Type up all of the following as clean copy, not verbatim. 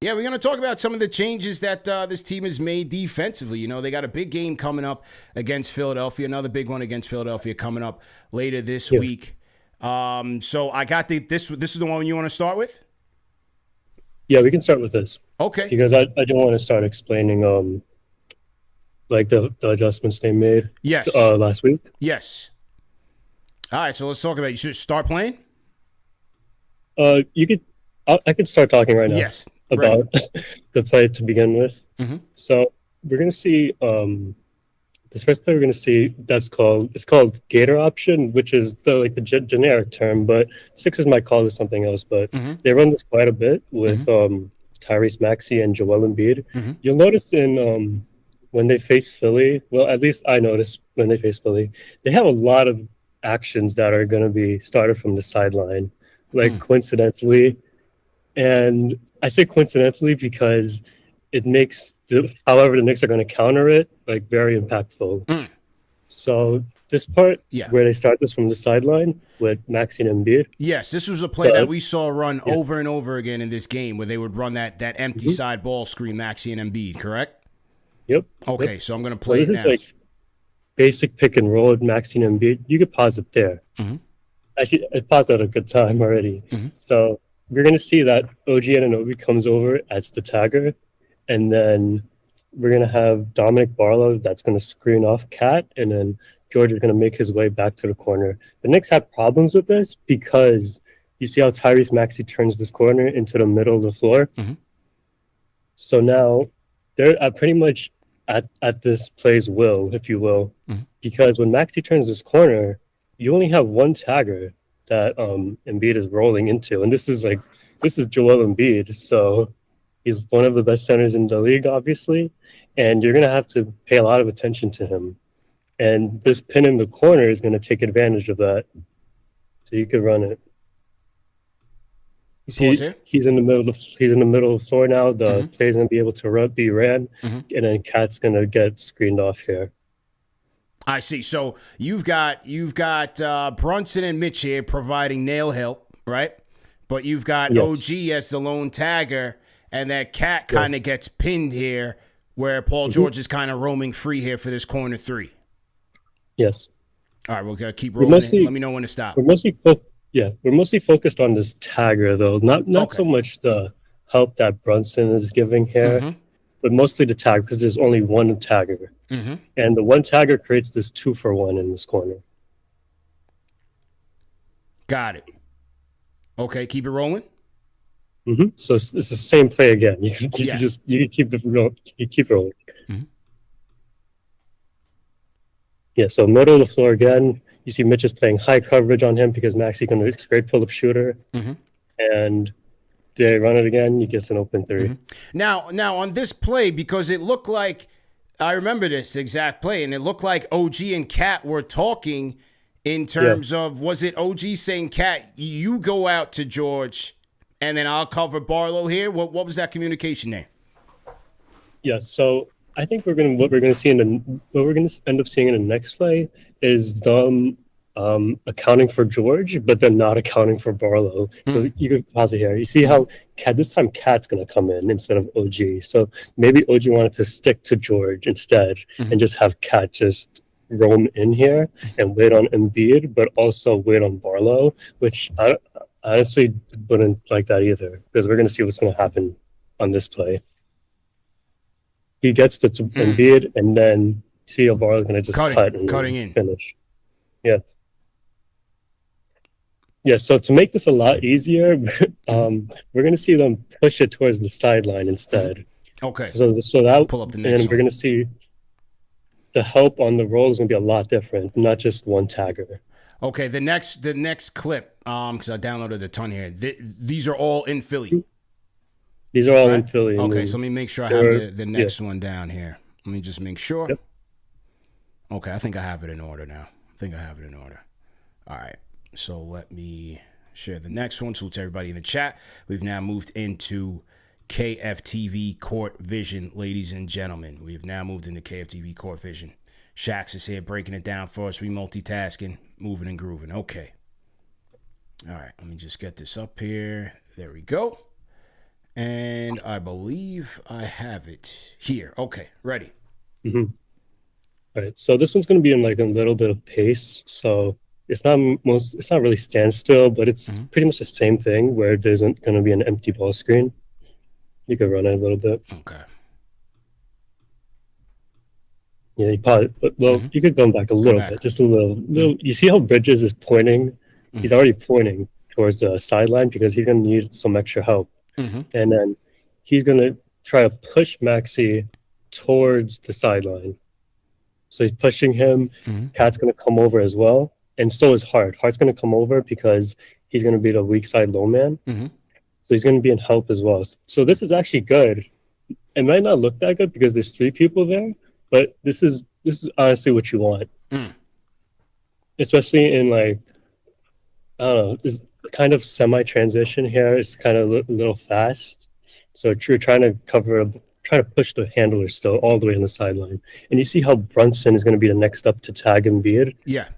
Yeah, we're going to talk about some of the changes that this team has made defensively. You know, they got a big game coming up against Philadelphia, another big one against Philadelphia coming up later this week. So I got this is the one you want to start with? Yeah, we can start with this. Okay. Because I don't want to start explaining like the adjustments they made last week. Yes. All right, so let's talk about it. You should start playing? You could I could start talking right now. Yes. About the play to begin with. Mm-hmm. So we're gonna see this first play we're gonna see it's called Gator option, which is the generic term, but Sixers might call this something else. But they run this quite a bit with Tyrese Maxey and Joel Embiid. You'll notice in when they face Philly, well, at least I noticed when they face Philly, they have a lot of actions that are going to be started from the sideline, coincidentally. And I say coincidentally because it makes however the Knicks are going to counter it very impactful. So this part where they start this from the sideline with Maxey and Embiid. Yes, this was a play that we saw run over and over again in this game where they would run that empty side ball screen, Maxey and Embiid, correct? Yep. Okay, so I'm going to play it now. This is basic pick and roll with Maxey and Embiid. You could pause it there. Actually, I paused at a good time already. So we're going to see that OG Anunoby comes over as the tagger, and then we're going to have Dominic Barlow that's going to screen off Cat, and then George is going to make his way back to the corner. The Knicks have problems with this because you see how Tyrese Maxey turns this corner into the middle of the floor. So now they're pretty much at this play's will, if you will, because when Maxey turns this corner, you only have one tagger that Embiid is rolling into, and this is Joel Embiid, so he's one of the best centers in the league, obviously, and you're gonna have to pay a lot of attention to him. And this pin in the corner is gonna take advantage of that, so you could run it. You see, he's in the middle of the floor now. The play's gonna be able to be ran, and then Cat's gonna get screened off here. I see. So you've got Brunson and Mitch here providing nail help, right? But you've got OG as the lone tagger, and that Cat kind of gets pinned here, where Paul George is kind of roaming free here for this corner three. Yes. All right, we're gonna keep rolling. Let me know when to stop. We're mostly focused on this tagger though, not so much the help that Brunson is giving here. But mostly the tag because there's only one tagger. And the one tagger creates this 2-for-1 in this corner. Got it. Okay, keep it rolling. So it's the same play again. You can keep it rolling. Yeah, so middle of the floor again. You see Mitch is playing high coverage on him because Maxey's going to great pull-up shooter. And they run it again, you get an open three. Now on this play, because it looked like, I remember this exact play, and it looked like OG and Cat were talking in terms of, was it OG saying, Cat, you go out to George, and then I'll cover Barlow here? What was that communication there? Yeah, so I think what we're going to end up seeing in the next play is them accounting for George, but then not accounting for Barlow. So you can pause it here. You see how this time Cat's going to come in instead of OG. So maybe OG wanted to stick to George instead and just have Cat just roam in here and wait on Embiid, but also wait on Barlow, which I honestly wouldn't like that either, because we're going to see what's going to happen on this play. He gets to Embiid, and then see how Barlow's going to just cutting in. Finish. Yeah. Yeah, so to make this a lot easier, we're going to see them push it towards the sideline instead. Okay. So that pull up the next and we're going to see the help on the roll is going to be a lot different, not just one tagger. Okay, the next clip, because I downloaded a ton here. These are all in Philly. These are all in Philly. Okay, so let me make sure I have the next one down here. Let me just make sure. Yep. Okay, I think I have it in order now. All right. So let me share the next one. Salute to everybody in the chat. We've now moved into KFTV Court Vision, ladies and gentlemen. We have now moved into KFTV Court Vision. Shax is here breaking it down for us. We multitasking, moving and grooving. Okay. All right, let me just get this up here. There we go. And I believe I have it here. Okay, ready. All right, so this one's going to be in like a little bit of pace. So it's not really standstill, but it's pretty much the same thing where there isn't going to be an empty ball screen. You could run it a little bit. Okay. Yeah, you probably, well, you could go back a little bit, just a little. You see how Bridges is pointing? He's already pointing towards the sideline because he's going to need some extra help. And then he's going to try to push Maxi towards the sideline. So he's pushing him. Cat's going to come over as well. And so is Hart. Hart's going to come over because he's going to be the weak side low man. So he's going to be in help as well. So this is actually good. It might not look that good because there's 3 people there, but this is honestly what you want. Especially in like, I don't know, this kind of semi-transition here. It's kind of a little fast. So you're trying to push the handler still all the way on the sideline. And you see how Brunson is going to be the next up to tag Embiid? Yeah.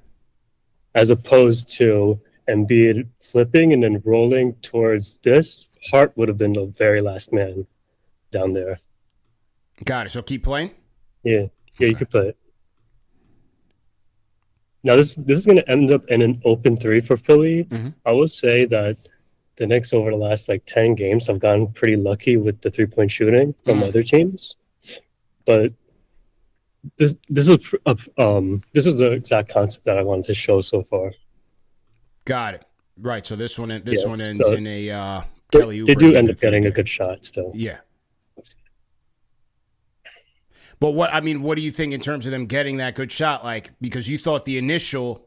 As opposed to Embiid flipping and then rolling towards this. Hart would have been the very last man down there. Got it. So keep playing? Yeah. Yeah, you could play it. Now, this is going to end up in an open 3 for Philly. I will say that the Knicks over the last like 10 games have gotten pretty lucky with the 3-point shooting from other teams. But this is the exact concept that I wanted to show so far. Got it. Right. So this one ends in a Kelly Oubre. They do end up getting a good shot still. Yeah. But what do you think in terms of them getting that good shot? Like, because you thought the initial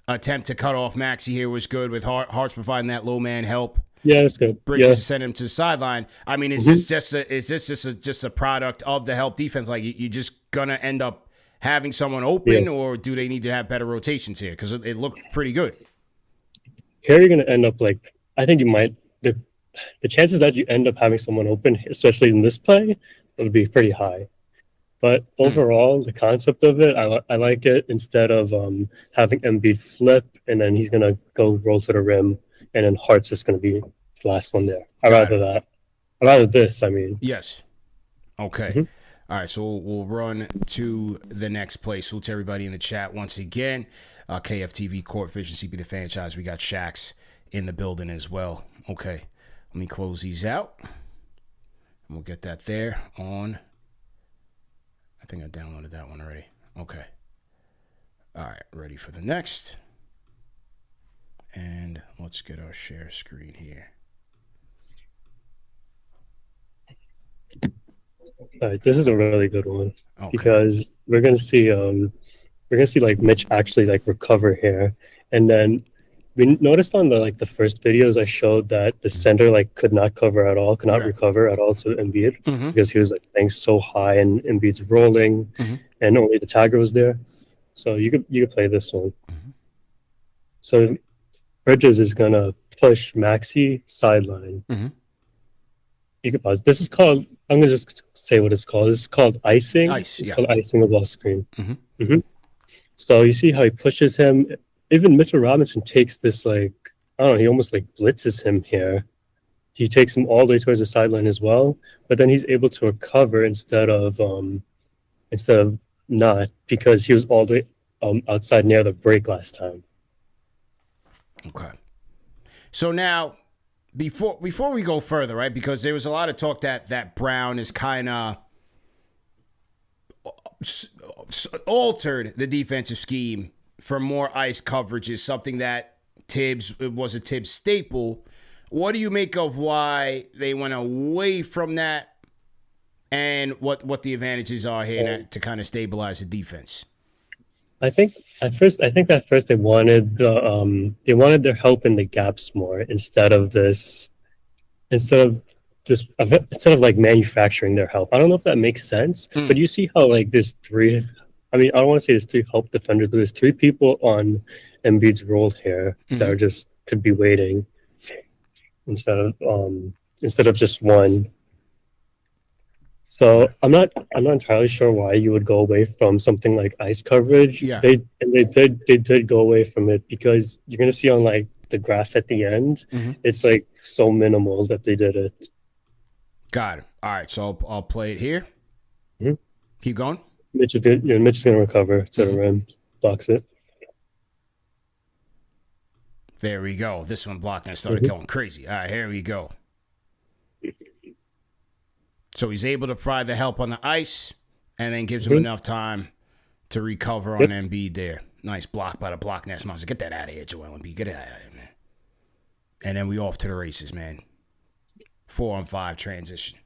attempt to cut off Maxi here was good with Hart's providing that low man help. Yeah, that's good. Bridges sent him to the sideline. I mean, is this just a product of the help defense? Like, you just gonna end up having someone open, or do they need to have better rotations here? Because it looked pretty good. Here you're gonna end up like, I think you might, the chances that you end up having someone open, especially in this play, would be pretty high. But overall, the concept of it, I like it. Instead of having Embiid flip and then he's gonna go roll to the rim, and then Hart's just gonna be the last one there. I'd rather that. I'd rather this. I mean. Yes. Okay. All right. So we'll run to the next play. Salute to everybody in the chat once again. KFTV Court Vision, CP the franchise. We got Shaqs in the building as well. Okay. Let me close these out. And we'll get that there on. I think I downloaded that one already. Okay. All right. Ready for the next. And let's get our share screen here. All right, this is a really good one because we're gonna see like Mitch actually like recover here, and then we noticed on the first videos I showed that the center like could not recover at all to Embiid because he was like playing so high and Embiid's rolling and only the tagger was there. So you could play this one. So Bridges is gonna push Maxi sideline. You can pause. This is called, I'm gonna just say what it's called. This is called icing. It's called icing a ball screen. So you see how he pushes him. Even Mitchell Robinson takes this like, I don't know, he almost like blitzes him here. He takes him all the way towards the sideline as well, but then he's able to recover instead of not, because he was all the way outside near the break last time. Okay. So now, before we go further, right? Because there was a lot of talk that Brown is kind of altered the defensive scheme for more ice coverages, something that was a Tibbs staple. What do you make of why they went away from that, and what the advantages are here to kind of stabilize the defense? I think at first they wanted their help in the gaps more instead of like manufacturing their help. I don't know if that makes sense, but you see how like there's three. I mean, I don't want to say there's 3 help defenders, but there's 3 people on Embiid's roll here that are just could be waiting instead of just one. So I'm not entirely sure why you would go away from something like ice coverage. Yeah. They did go away from it because you're gonna see on like the graph at the end, it's like so minimal that they did it. Got it. All right, so I'll play it here. Mhm. Keep going. Mitch is gonna recover to the rim, blocks it. There we go. This one blocked and it started going crazy. All right, here we go. So he's able to provide the help on the ice and then gives him enough time to recover on Embiid there. Nice block by the block net monster. Get that out of here, Joel Embiid. Get it out of here, man. And then we off to the races, man. 4-on-5 transition.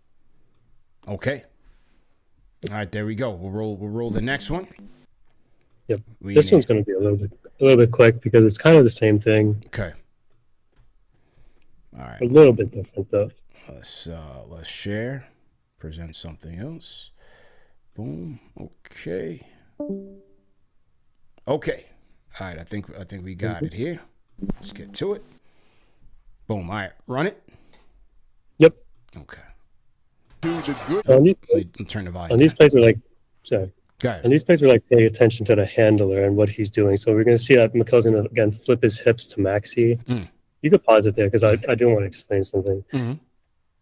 Okay. All right, there we go. We'll roll the next one. Yep. This one's going to be a little bit quick because it's kind of the same thing. Okay. All right. A little bit different though. Let's share. Present something else. Boom. Okay. Okay. All right. I think we got it here. Let's get to it. Boom. All right. Run it. Yep. Okay. Turn the volume. On these plays, we're like, sorry. And these plays, we're like paying attention to the handler and what he's doing. So we're going to see that Mikal's going to again flip his hips to Maxey. You could pause it there because I do want to explain something.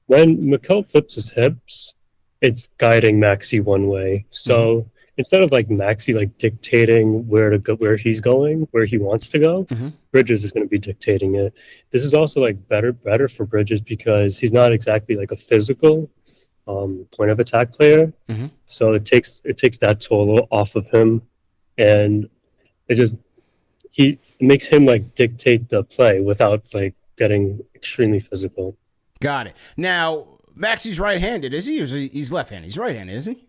When Mikal flips his hips, it's guiding Maxey one way. So instead of like Maxey like dictating where to go, where he's going, where he wants to go, Bridges is going to be dictating it. This is also like better for Bridges because he's not exactly like a physical point of attack player. So it takes that toll off of him, and it makes him like dictate the play without like getting extremely physical. Got it. Now Maxey's right-handed, is he? Or is he's left-handed? He's right-handed, is he?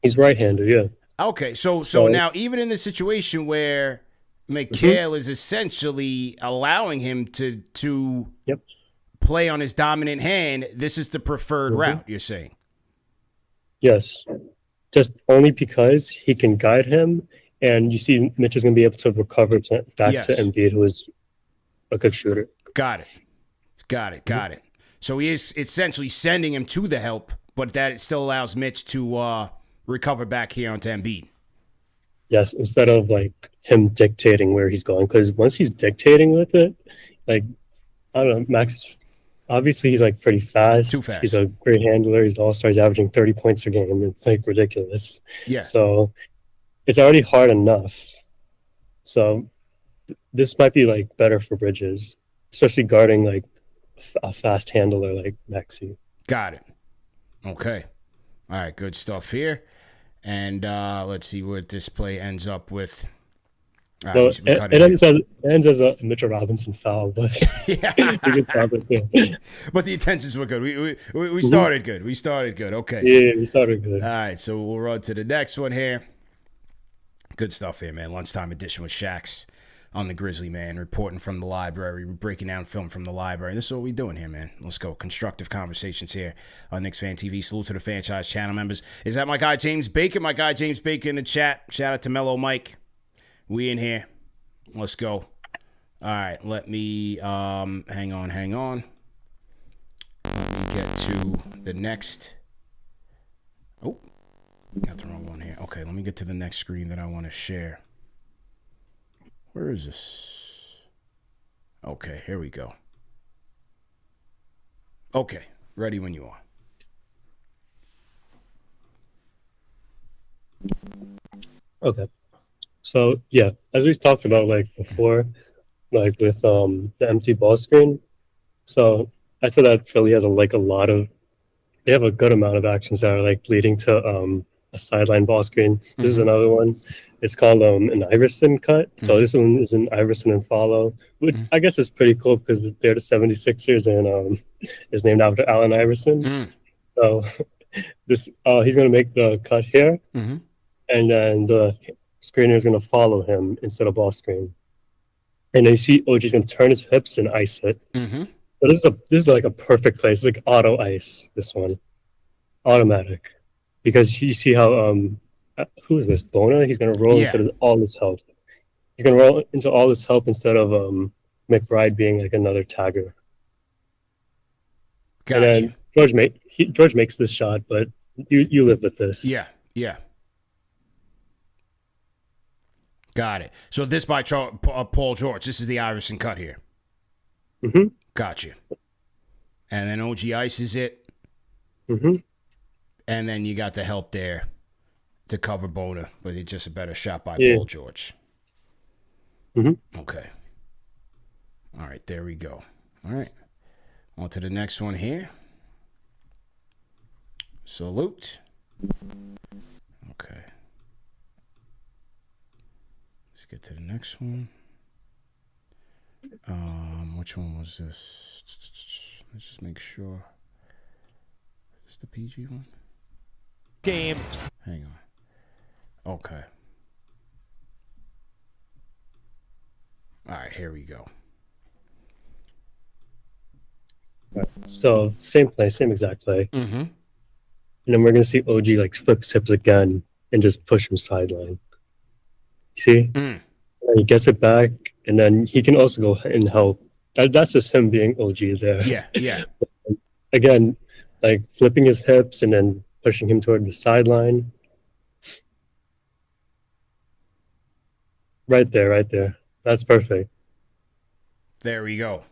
He's right-handed, yeah. Okay, so now even in the situation where Mikal is essentially allowing him to play on his dominant hand, this is the preferred route, you're saying? Yes. Just only because he can guide him, and you see Mitch is going to be able to recover back to Embiid, who is a good shooter. Got it. So he is essentially sending him to the help, but that it still allows Mitch to recover back here onto Embiid. Yes, instead of like him dictating where he's going, because once he's dictating with it, like I don't know, Max. Obviously, he's like pretty fast. Too fast. He's a great handler. He's an all-star. He's averaging 30 points a game. It's like ridiculous. Yeah. So it's already hard enough. So this might be like better for Bridges, especially guarding like a fast handler like Maxey. Got it. Okay. All right. Good stuff here. And let's see what this play ends up with. Right, well, it ends as a Mitchell Robinson foul, but you can stop it there. But the intentions were good. We started good. We started good. Okay. Yeah, we started good. All right, so we'll run to the next one here. Good stuff here, man. Lunchtime edition with Shax on the Grizzly, man. Reporting from the library. We're breaking down film from the library. This is what we're doing here, man. Let's go. Constructive conversations here on KnicksFanTV. Salute to the franchise channel members. Is that my guy James Baker? My guy James Baker in the chat. Shout out to Mellow Mike. We in here. Let's go. All right, let me hang on. Let me get to the next. Oh, got the wrong one here. Okay, let me get to the next screen that I want to share. Where is this? Okay, here we go. Okay, ready when you are. Okay. So yeah, as we talked about like before, like with the empty ball screen. So I said that Philly has they have a good amount of actions that are like leading to a sideline ball screen. This is another one. It's called an Iverson cut. So this one is an Iverson and follow, which I guess is pretty cool because they're the 76ers and is named after Allen Iverson. So this he's gonna make the cut here, and then the screener is going to follow him instead of ball screen. And then you see OG's going to turn his hips and ice it. So this is like a perfect play. It's like auto ice, this one. Automatic. Because you see how, who is this, Bona? He's going to roll into all this help. He's going to roll into all this help instead of McBride being like another tagger. Gotcha. And then George makes this shot, but you live with this. Yeah. Got it. So this by Paul George. This is the Iverson cut here. Gotcha. And then OG ices it. And then you got the help there to cover Bona, but it's just a better shot by Yeah. Paul George. Okay. All right, there we go. All right. On to the next one here. Salute. Okay. Let's get to the next one. Which one was this? Let's just make sure. Is this the PG one? Game. Hang on. Okay. All right, here we go. So same play, same exact play. Mm-hmm. And then we're going to see OG like flip hips again and just push him sideline. See? And he gets it back, and then he can also go and help. That's just him being OG there. Yeah, yeah. Again, like flipping his hips and then pushing him toward the sideline. Right there, right there. That's perfect. There we go.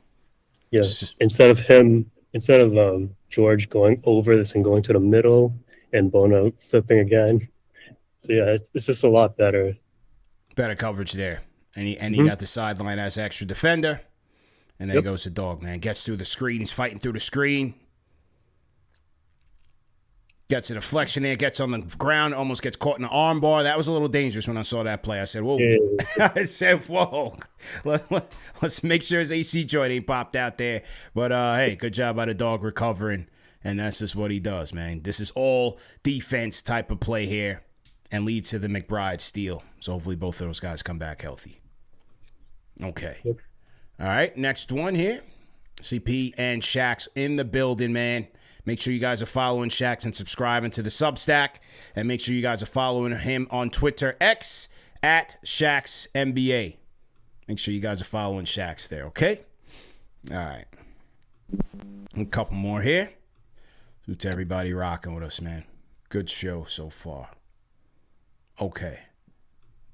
Yeah. Instead of George going over this and going to the middle and Bono flipping again. So yeah, it's just a lot better. Better coverage there. And he got the sideline as extra defender. And there goes the dog, man. Gets through the screen. He's fighting through the screen. Gets a deflection there. Gets on the ground. Almost gets caught in the arm bar. That was a little dangerous when I saw that play. I said, whoa. Yeah. I said, whoa. Let's make sure his AC joint ain't popped out there. But, hey, good job by the dog recovering. And that's just what he does, man. This is all defense type of play here and leads to the McBride steal. So hopefully both of those guys come back healthy. Okay. Yep. All right, next one here. CP and Shax in the building, man. Make sure you guys are following Shax and subscribing to the Substack. And make sure you guys are following him on Twitter, X, at ShaxNBA. Make sure you guys are following Shax there, okay? All right. A couple more here. To everybody rocking with us, man. Good show so far. Okay.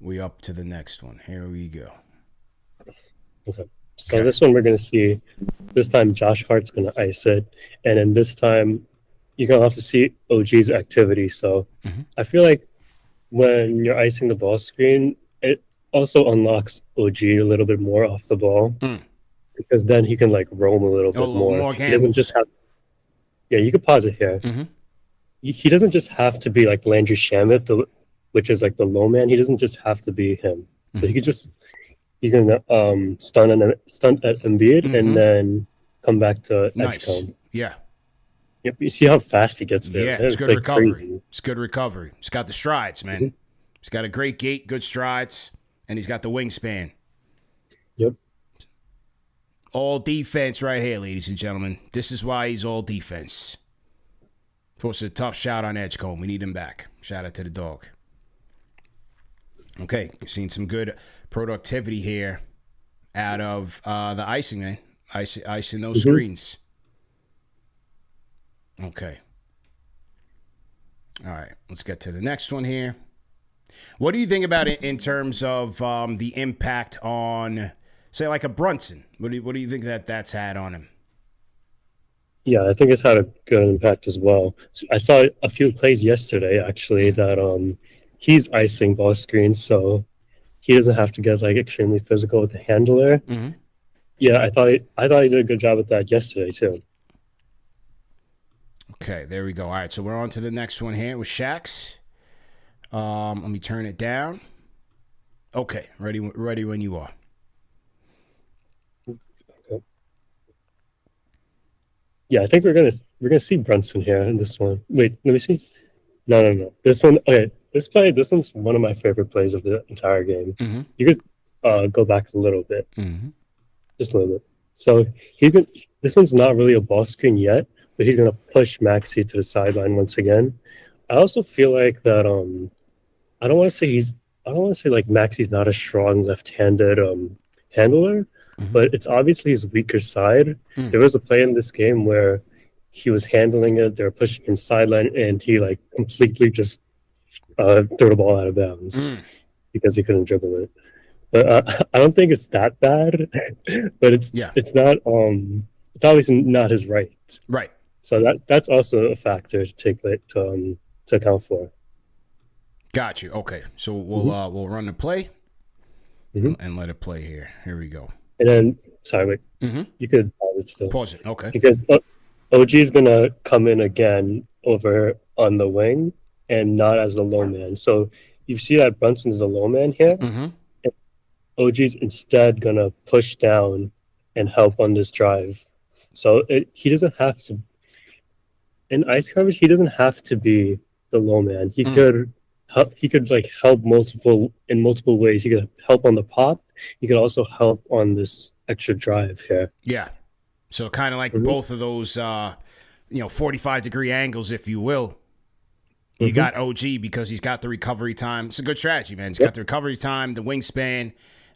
We up to the next one. Here we go. Okay. So this one we're going to see, this time Josh Hart's going to ice it. And then this time you're going to have to see OG's activity. So I feel like when you're icing the ball screen, it also unlocks OG a little bit more off the ball. Because then he can like roam a little bit more. He doesn't just have, yeah, you can pause it here. He doesn't just have to be like Landry Shamet, which is like the low man. He doesn't just have to be him. So he could just, you can stunt at Embiid and then come back to Edgecombe. Yeah. Yep. You see how fast he gets there. Yeah, it's good recovery. Crazy. It's good recovery. He's got the strides, man. He's got a great gait, good strides, and he's got the wingspan. Yep. All defense right here, ladies and gentlemen. This is why he's all defense. Of course, a tough shot on Edgecombe. We need him back. Shout out to the dog. Okay, we've seen some good productivity here out of the icing, man. Icing those screens. Okay. All right, let's get to the next one here. What do you think about it in terms of the impact on, say, like a Brunson? What do you think that's had on him? Yeah, I think it's had a good impact as well. I saw a few plays yesterday, actually, that he's icing ball screens, so he doesn't have to get like extremely physical with the handler. Yeah, I thought he did a good job with that yesterday too. Okay, there we go. All right, so we're on to the next one here with Shax. Let me turn it down. Okay, ready when you are. Okay. Yeah, I think we're gonna see Brunson here in this one. Wait, let me see. No. This one, okay. This one's one of my favorite plays of the entire game. You could go back a little bit, just a little bit. So this one's not really a ball screen yet, but he's gonna push Maxey to the sideline once again. I also feel like that. I don't want to say like Maxey's not a strong left-handed handler, but it's obviously his weaker side. There was a play in this game where he was handling it. They were pushing him sideline, and he like completely just threw the ball out of bounds because he couldn't dribble it. But I don't think it's that bad. But it's not. It's obviously not his right. Right. So that's also a factor to take to account for. Got you. Okay, so we'll run the play and let it play here. Here we go. And then, sorry, wait. You could pause it still. Pause it. Okay. Because OG is gonna come in again over on the wing and not as the low man. So you see that Brunson's the low man here. And OG's instead gonna push down and help on this drive. So he doesn't have to. In ice coverage, he doesn't have to be the low man. He could like help in multiple ways. He could help on the pop. He could also help on this extra drive here. Yeah. So kind of like both of those 45-degree angles, if you will. You got OG because he's got the recovery time. It's a good strategy, man. He's got the recovery time, the wingspan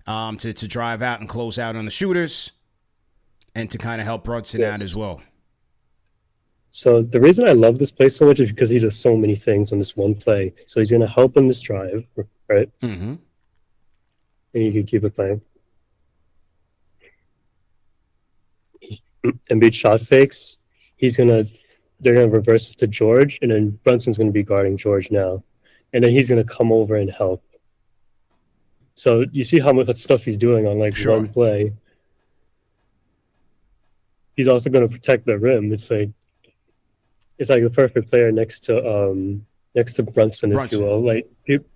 to drive out and close out on the shooters and to kind of help Brunson out as well. So the reason I love this play so much is because he does so many things on this one play. So he's going to help on this drive, right? And you can keep it playing. Embiid shot fakes. They're going to reverse it to George, and then Brunson's going to be guarding George now. And then he's going to come over and help. So you see how much stuff he's doing on one play. He's also going to protect the rim. It's like the perfect player next to Brunson, if you will. Like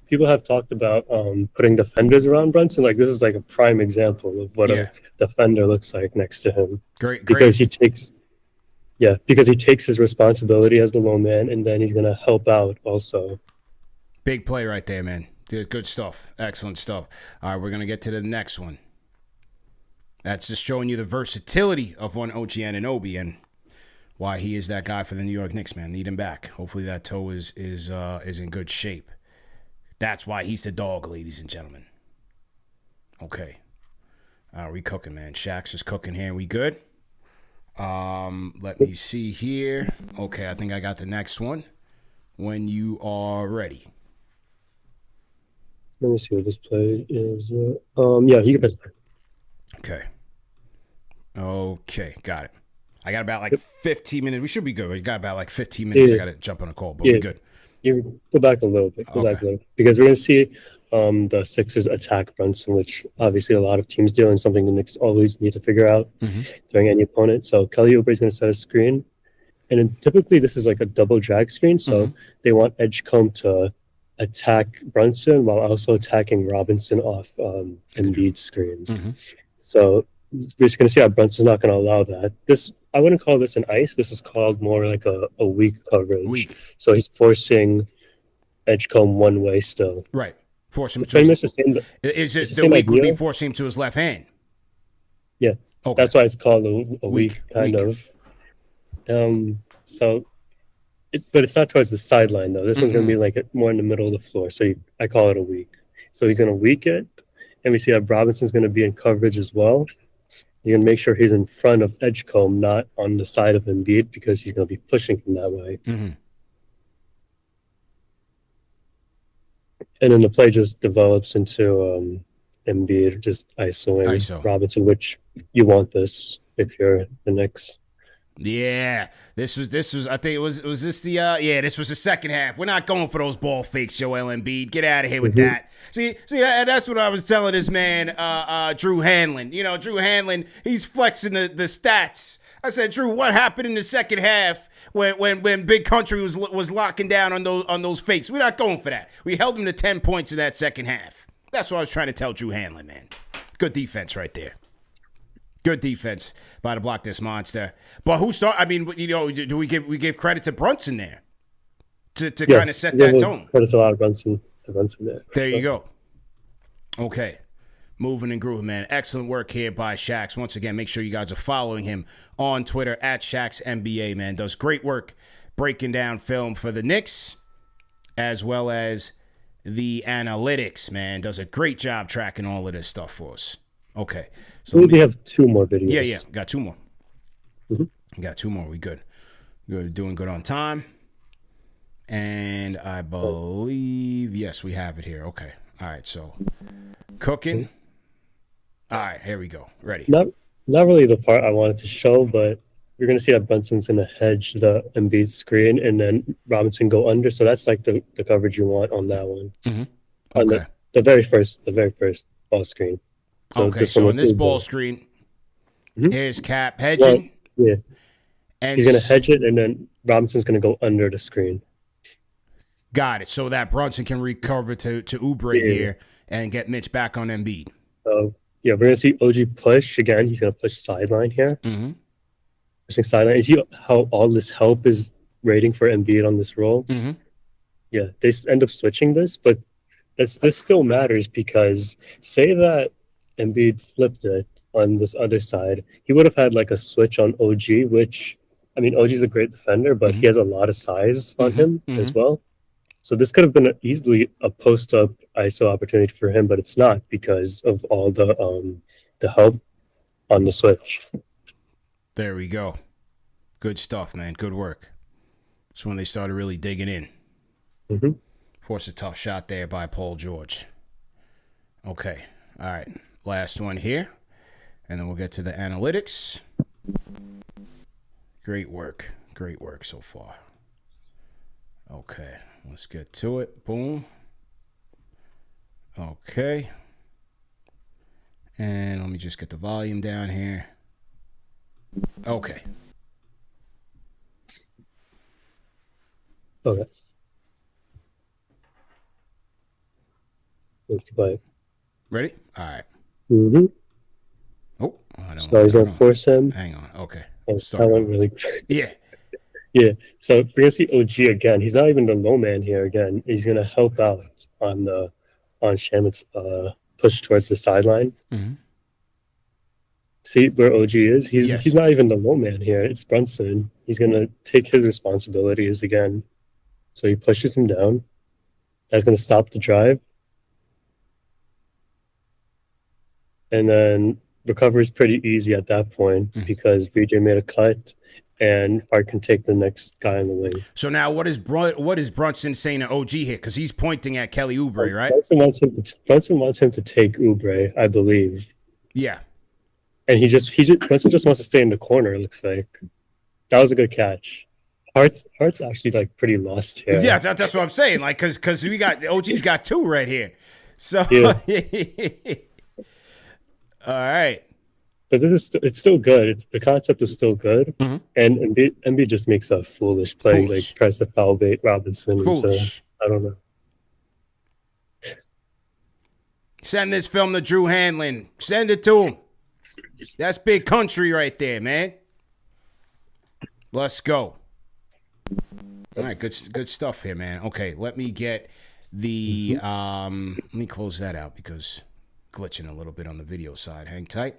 people have talked about putting defenders around Brunson. Like this is like a prime example of what a defender looks like next to him. Great. Because he takes his responsibility as the low man, and then he's gonna help out also. Big play right there, man. Good stuff. Excellent stuff. All right, we're gonna get to the next one. That's just showing you the versatility of one OG Anunoby and why he is that guy for the New York Knicks, man. Need him back. Hopefully that toe is in good shape. That's why he's the dog, ladies and gentlemen. Okay. We cooking, man. Shaq's is cooking here. We good? Let me see here. Okay, I think I got the next one. When you are ready. Let me see what this play is. Yeah, you can play. Okay, got it. I got about 15 minutes. We should be good. We got about 15 minutes. I got to jump on a call, but we're good. You go back a little bit. Because we're going to see the Sixers attack Brunson, which obviously a lot of teams do, and something the Knicks always need to figure out during any opponent. So Kelly Oubre is going to set a screen. And then typically this is like a double drag screen. So they want Edgecombe to attack Brunson while also attacking Robinson off Embiid's screen. So we're just going to see how Brunson's not going to allow that. I wouldn't call this an ice. This is called more like a weak coverage. So he's forcing Edgecombe one way still. Right. Force him to his, is it the weak would be forcing him to his left hand? Yeah. Okay. That's why it's called a weak kind of. But it's not towards the sideline though. This one's going to be more in the middle of the floor. So I call it a weak. So he's going to weak it. And we see that Robinson's going to be in coverage as well. He's going to make sure he's in front of Edgecombe, not on the side of Embiid, because he's going to be pushing him that way. And then the play just develops into Embiid just ISO Robinson, which you want this if you're the Knicks. Yeah, this was. I think was this the this was the second half. We're not going for those ball fakes, Joel Embiid. Get out of here with that. See, that's what I was telling this man, Drew Hanlon. You know, Drew Hanlon, he's flexing the stats. I said, Drew, what happened in the second half when Big Country was locking down on those fakes? We're not going for that. We held him to 10 points in that second half. That's what I was trying to tell Drew Hanlon, man. Good defense right there. Good defense by the block this monster. But who started? I mean, do we give credit to Brunson there to kind of set that tone? Credit to a lot of Brunson there. There you go. Okay. Moving and grooving, man. Excellent work here by Shax. Once again, make sure you guys are following him on Twitter at ShaxNBA, man. Does great work breaking down film for the Knicks as well as the analytics, man. Does a great job tracking all of this stuff for us. Okay. So we have two more videos. Yeah. Got two more. Got two more. We good. We're doing good on time. And I believe, yes, we have it here. Okay. All right. So cooking. All right. Here we go. Ready. Not really the part I wanted to show, but you're going to see that Brunson's going to hedge the Embiid screen and then Robinson go under. So that's like the coverage you want on that one. On Okay. the very first ball screen. So Okay. So in this ball screen, Mhm. here's Cap hedging. Yeah. And He's going to hedge it, and then Robinson's going to go under the screen. got it. So that Brunson can recover to Oubre here and get Mitch back on Embiid. So, yeah, we're going to see OG push. Again, he's going to push sideline here. Pushing sideline. You see how all this help is rating for Embiid on this roll? Yeah, they end up switching this, but this still matters because say that Embiid flipped it on this other side, he would have had like a switch on OG, which, I mean, OG's a great defender, but he has a lot of size on him as well. So this could have been easily a post-up ISO opportunity for him, but it's not because of all the help on the switch. There we go. Good stuff, man. Good work. That's when they started really digging in. Forced a tough shot there by Paul George. Okay. All right. Last one here. And then we'll get to the analytics. Great work. Great work so far. Okay. Let's get to it. Boom. Okay. And let me just get the volume down here. Okay. Okay. Bye. Ready? All right. Oh, I don't So he's going to force him. Hang on. Okay. That went really good. Yeah. Yeah. So we're going to see OG again. He's not even the low man here again. He's going to help out on Shamit's push towards the sideline. See where OG is? He's not even the low man here. It's Brunson. He's going to take his responsibilities again. So he pushes him down. That's going to stop the drive. And then recovery is pretty easy at that point because VJ made a cut and Hart can take the next guy on the wing. So now what is Brunson saying to OG here? Because he's pointing at Kelly Oubre, right? Brunson wants him to take Oubre, I believe. Yeah. And Brunson just wants to stay in the corner, it looks like. That was a good catch. Hart's actually like pretty lost here. Yeah, that's what I'm saying. Like, because we got OG's got two right here. So yeah. All right. But it's still good. The concept is still good. And Embiid just makes a foolish play, like tries to foul bait Robinson. Foolish. I don't know. Send this film to Drew Hanlon. Send it to him. That's big country right there, man. Let's go. All right, good stuff here, man. Okay, let me get the let me close that out because glitching a little bit on the video side. Hang tight.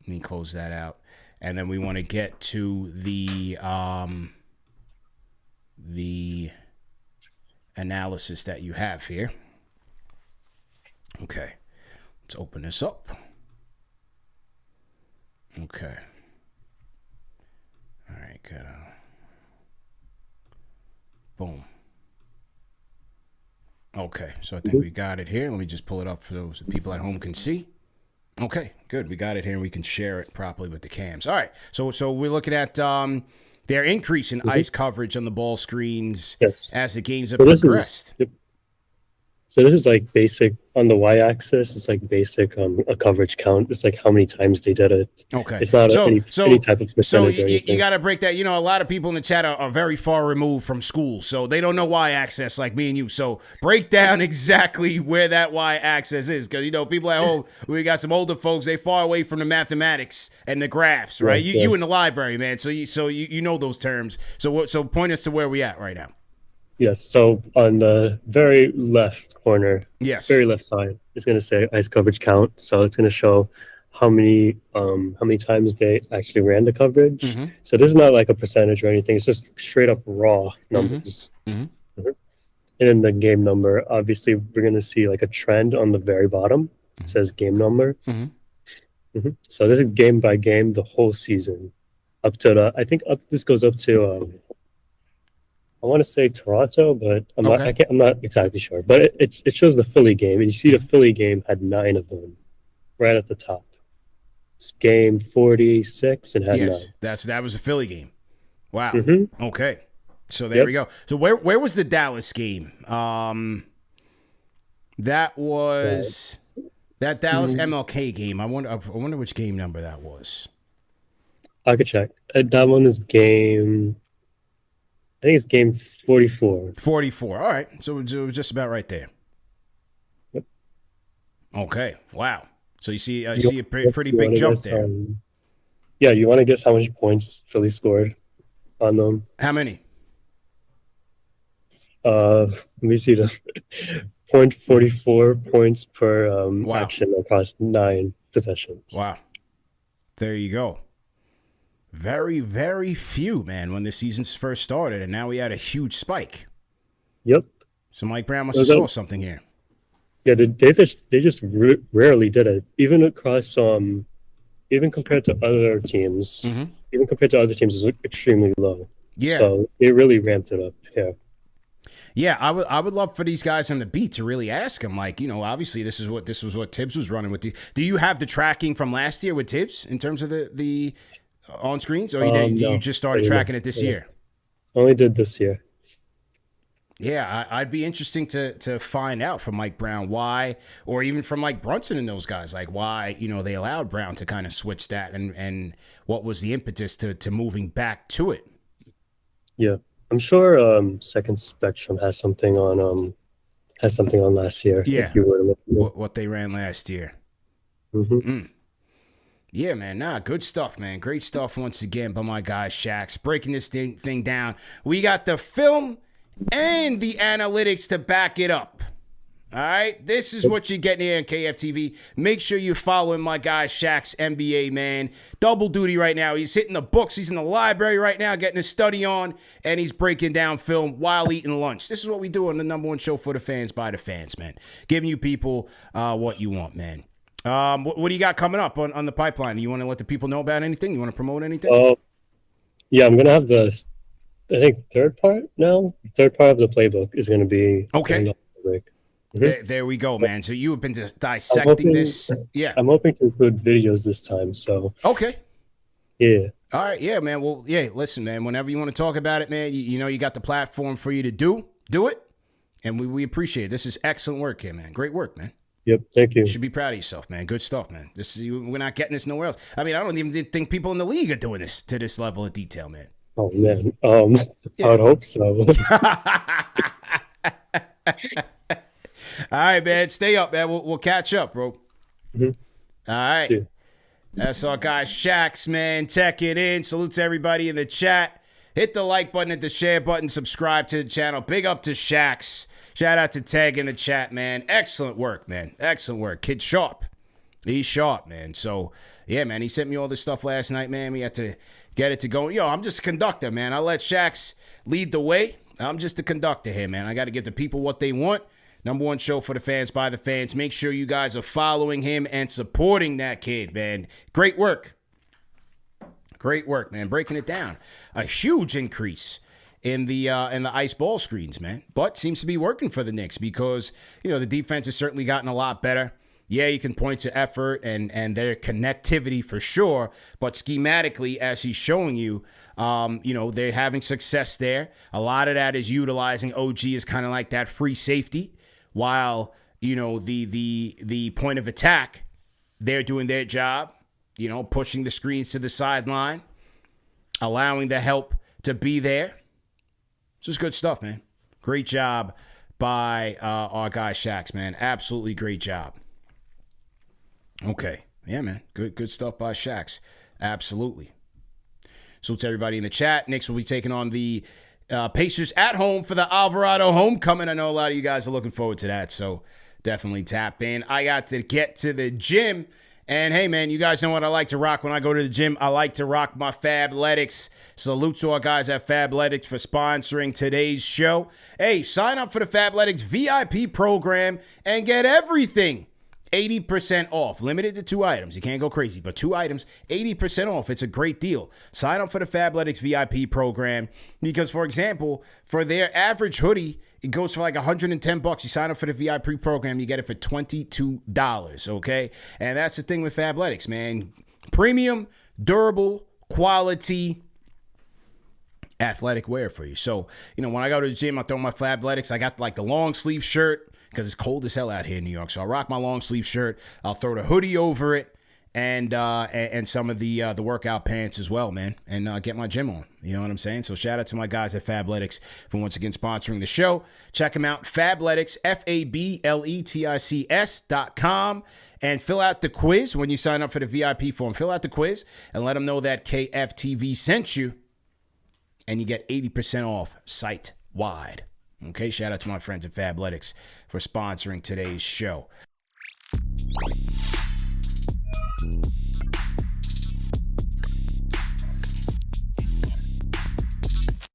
Let me close that out. And then we want to get to the analysis that you have here. Okay. Let's open this up. Okay. All right, good. Boom. Okay, so I think we got it here. Let me just pull it up for those people at home can see. Okay, good. We got it here, and we can share it properly with the cams. All right, so we're looking at their increase in ice coverage on the ball screens as the games have progressed. So this is like basic on the y-axis. It's like basic a coverage count. It's like how many times they did it. Okay. It's not any type of percentage. So you got to break that. You know, a lot of people in the chat are very far removed from school, so they don't know y-axis like me and you. So break down exactly where that y-axis is, because you know people at home. We got some older folks. They far away from the mathematics and the graphs, right? Yes, you in the library, man. So you know those terms. So point us to where we at right now. Yes, so on the very left corner, very left side, it's going to say ice coverage count. So it's going to show how many times they actually ran the coverage. So this is not like a percentage or anything. It's just straight up raw numbers. And then the game number, obviously, we're going to see like a trend on the very bottom. It says game number. So this is game by game the whole season, up to this goes up to. I want to say Toronto, but I'm not exactly sure. But it shows the Philly game, and you see the Philly game had 9 of them right at the top. game 46 and had Yes, 9. that was a Philly game. Wow. Mm-hmm. Okay. So there we go. So where was the Dallas game? That was that Dallas MLK game. I wonder which game number that was. I could check. That one is game. I think it's game 44. 44. All right. So it was just about right there. Yep. Okay. Wow. So you see a pretty big jump there. Yeah, you want to guess how many points Philly scored on them? How many? Let me see the 0.44 points per action across 9 possessions. Wow. There you go. Very, very few, man, when the season first started, and now we had a huge spike. Yep. So Mike Brown must have saw something here. Yeah, they just rarely did it, even across even compared to other teams. Mm-hmm. Even compared to other teams, it's extremely low. Yeah. So they really ramped it up. Yeah. Yeah, I would love for these guys on the beat to really ask him, like, obviously this was what Tibbs was running with. Do you have the tracking from last year with Tibbs in terms of the on screens, or you just started tracking it this year? Only did this year. Yeah, I'd be interesting to find out from Mike Brown why, or even from Mike Brunson and those guys, like why they allowed Brown to kind of switch that, and what was the impetus to moving back to it. Yeah, I'm sure Second Spectrum has something on last year. Yeah, if you were to look at it. What they ran last year. Yeah, man. Nah, good stuff, man. Great stuff once again by my guy Shax. Breaking this thing down. We got the film and the analytics to back it up. All right? This is what you're getting here on KFTV. Make sure you're following my guy Shax NBA, man. Double duty right now. He's hitting the books. He's in the library right now getting his study on, and he's breaking down film while eating lunch. This is what we do on the #1 show for the fans by the fans, man. Giving you people what you want, man. What do you got coming up on the pipeline? Do you want to let the people know about anything? You want to promote anything? Yeah, I'm going to have I think, third part now. The third part of the playbook is going to be... Okay. There we go, man. So you have been just dissecting this. Yeah. I'm hoping to include videos this time, so... Okay. Yeah. All right, yeah, man. Well, yeah, listen, man, whenever you want to talk about it, man, you got the platform for you to do it, and we appreciate it. This is excellent work here, man. Great work, man. Yep, thank you. You should be proud of yourself, man. Good stuff, man. We're not getting this nowhere else. I mean, I don't even think people in the league are doing this to this level of detail, man. Oh, man. I would hope so. All right, man. Stay up, man. We'll catch up, bro. Mm-hmm. All right. That's our guy Shax, man. Tech it in. Salute to everybody in the chat. Hit the like button, hit the share button, subscribe to the channel. Big up to Shax. Shout out to Tag in the chat, man. Excellent work, man. Excellent work. Kid sharp. He's sharp, man. So, yeah, man, he sent me all this stuff last night, man. We had to get it to go. Yo, I'm just a conductor, man. I let Shax lead the way. I'm just a conductor here, man. I got to get the people what they want. #1 show for the fans by the fans. Make sure you guys are following him and supporting that kid, man. Great work. Great work, man. Breaking it down. A huge increase in the ice ball screens, man. But seems to be working for the Knicks because, the defense has certainly gotten a lot better. Yeah, you can point to effort and their connectivity for sure, but schematically, as he's showing you, they're having success there. A lot of that is utilizing OG as kind of like that free safety, while, the point of attack, they're doing their job, pushing the screens to the sideline, allowing the help to be there. This is good stuff, man. Great job by our guy Shax, man. Absolutely great job. Okay. Yeah, man. Good stuff by Shax. Absolutely. So to everybody in the chat, Knicks will be taking on the Pacers at home for the Alvarado homecoming. I know a lot of you guys are looking forward to that, so definitely tap in. I got to get to the gym. And hey, man, you guys know what I like to rock when I go to the gym. I like to rock my Fabletics. Salute to our guys at Fabletics for sponsoring today's show. Hey, sign up for the Fabletics VIP program and get everything 80% off. Limited to 2 items. You can't go crazy, but 2 items, 80% off. It's a great deal. Sign up for the Fabletics VIP program because, for example, for their average hoodie, it goes for like $110. You sign up for the VIP program, you get it for $22, okay? And that's the thing with Fabletics, man. Premium, durable, quality athletic wear for you. So, when I go to the gym, I throw my Fabletics. I got like the long sleeve shirt because it's cold as hell out here in New York. So I rock my long sleeve shirt. I'll throw the hoodie over it and some of the workout pants as well, man, and get my gym on. You know what I'm saying? So shout out to my guys at Fabletics for once again sponsoring the show. Check them out, Fabletics, FABLETICS.com, and fill out the quiz when you sign up for the VIP form. Fill out the quiz and let them know that KFTV sent you, and you get 80% off site-wide. Okay, shout out to my friends at Fabletics for sponsoring today's show.